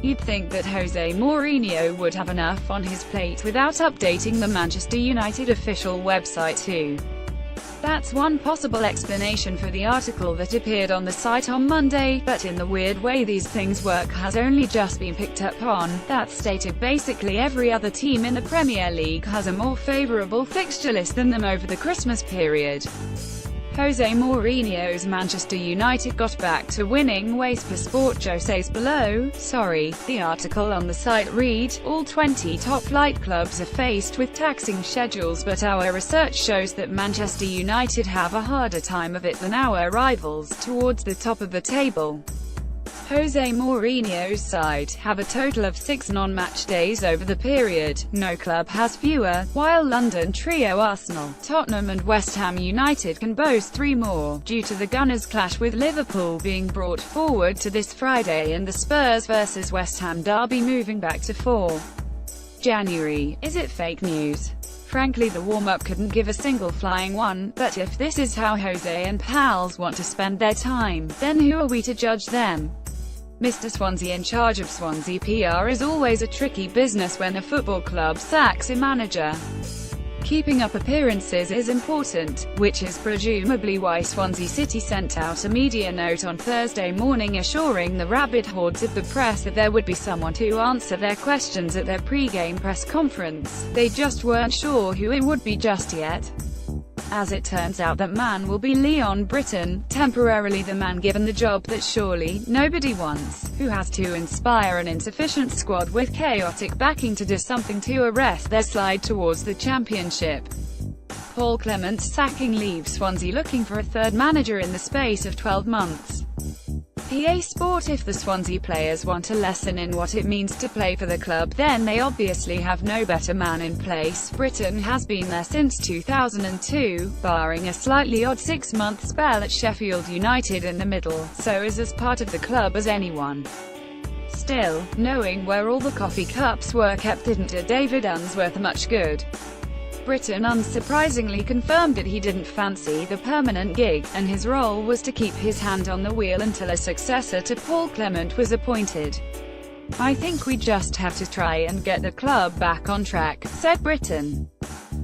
You'd think that Jose Mourinho would have enough on his plate without updating the Manchester United official website too. That's one possible explanation for the article that appeared on the site on Monday, but in the weird way these things work has only just been picked up on. That stated basically every other team in the Premier League has a more favourable fixture list than them over the Christmas period. Jose Mourinho's Manchester United got back to winning ways per Sport says below. Sorry, the article on the site read, all 20 top-flight clubs are faced with taxing schedules, but our research shows that Manchester United have a harder time of it than our rivals towards the top of the table. Jose Mourinho's side have a total of 6 non-match days over the period. No club has fewer, while London trio Arsenal, Tottenham and West Ham United can boast 3 more, due to the Gunners' clash with Liverpool being brought forward to this Friday and the Spurs vs West Ham derby moving back to 4 January. Is it fake news? Frankly, the warm-up couldn't give a single flying one, but if this is how Jose and pals want to spend their time, then who are we to judge them? Mr. Swansea in charge of Swansea PR is always a tricky business when a football club sacks a manager. Keeping up appearances is important, which is presumably why Swansea City sent out a media note on Thursday morning assuring the rabid hordes of the press that there would be someone to answer their questions at their pre-game press conference. They just weren't sure who it would be just yet. As it turns out, that man will be Leon Britton, temporarily the man given the job that surely nobody wants, who has to inspire an insufficient squad with chaotic backing to do something to arrest their slide towards the championship. Paul Clement's sacking leaves Swansea looking for a third manager in the space of 12 months. PA Sport: if the Swansea players want a lesson in what it means to play for the club, then they obviously have no better man in place. Britton has been there since 2002, barring a slightly odd 6-month spell at Sheffield United in the middle, so is as part of the club as anyone. Still, knowing where all the coffee cups were kept didn't do David Unsworth much good. Britton unsurprisingly confirmed that he didn't fancy the permanent gig, and his role was to keep his hand on the wheel until a successor to Paul Clement was appointed. I think we just have to try and get the club back on track, said Britton.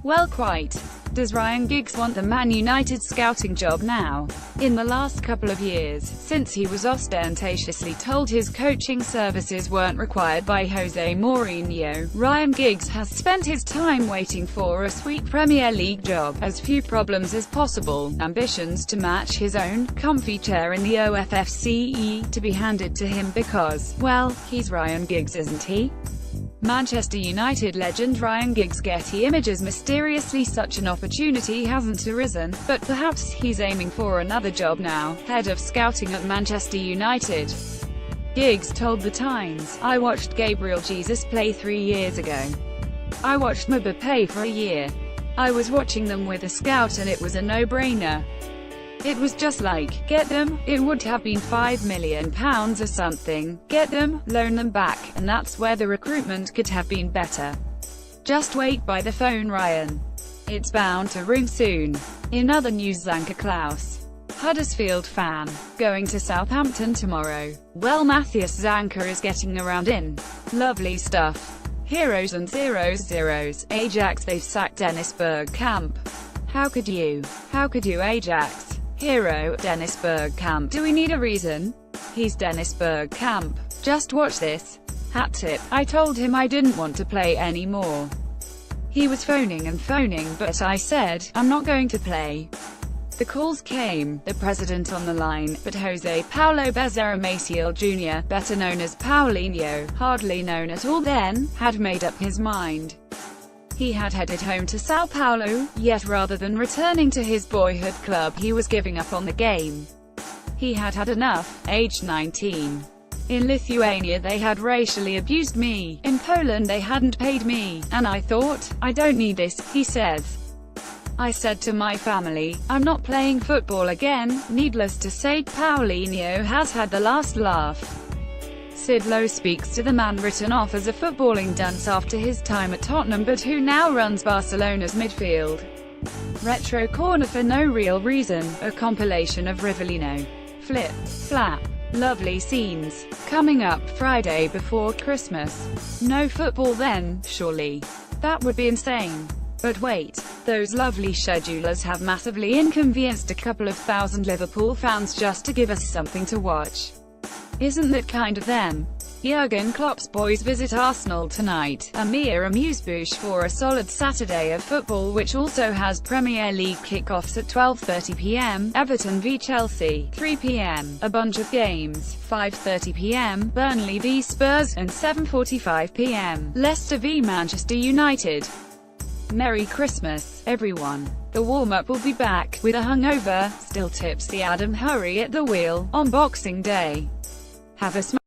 Well, quite. Does Ryan Giggs want the Man United scouting job now? In the last couple of years, since he was ostentatiously told his coaching services weren't required by Jose Mourinho, Ryan Giggs has spent his time waiting for a sweet Premier League job, as few problems as possible, ambitions to match his own comfy chair in the OFFCE to be handed to him because, well, he's Ryan Giggs, isn't he? Manchester United legend Ryan Giggs. Getty Images. Mysteriously, such an opportunity hasn't arisen, but perhaps he's aiming for another job now, head of scouting at Manchester United. Giggs told The Times, I watched Gabriel Jesus play 3 years ago. I watched Mbappé for a year. I was watching them with a scout and it was a no-brainer. It was just like, get them, it would have been £5 million or something, get them, loan them back, and that's where the recruitment could have been better. Just wait by the phone, Ryan. It's bound to ring soon. In other news, Zanka Klaus, Huddersfield fan, going to Southampton tomorrow. Well, Matthias Zanka is getting around in. Lovely stuff. Heroes and zeros. Ajax: they've sacked Dennis Bergkamp. How could you, Ajax? Hero, Dennis Bergkamp. Do we need a reason? He's Dennis Bergkamp. Just watch this. Hat tip. I told him I didn't want to play anymore. He was phoning and phoning, but I said, I'm not going to play. The calls came, the president on the line, but Jose Paulo Bezerra Maciel Jr., better known as Paulinho, hardly known at all then, had made up his mind. He had headed home to Sao Paulo, yet rather than returning to his boyhood club he was giving up on the game. He had had enough, aged 19. In Lithuania they had racially abused me, in Poland they hadn't paid me, and I thought, I don't need this, he says. I said to my family, I'm not playing football again. Needless to say, Paulinho has had the last laugh. Sid Lowe speaks to the man written off as a footballing dunce after his time at Tottenham but who now runs Barcelona's midfield. Retro Corner for no real reason, a compilation of Rivellino, Flip, Flap, Lovely scenes. Coming up Friday before Christmas. No football then, surely. That would be insane. But wait, those lovely schedulers have massively inconvenienced a couple of thousand Liverpool fans just to give us something to watch. Isn't that kind of them? Jurgen Klopp's boys visit Arsenal tonight, a mere amuse-bouche for a solid Saturday of football which also has Premier League kickoffs at 12:30 p.m, Everton v Chelsea, 3 p.m, a bunch of games, 5:30 p.m, Burnley v Spurs, and 7:45 p.m, Leicester v Manchester United. Merry Christmas, everyone. The warm-up will be back, with a hungover, still tipsy Adam Hurrey at the wheel, on Boxing Day. Have a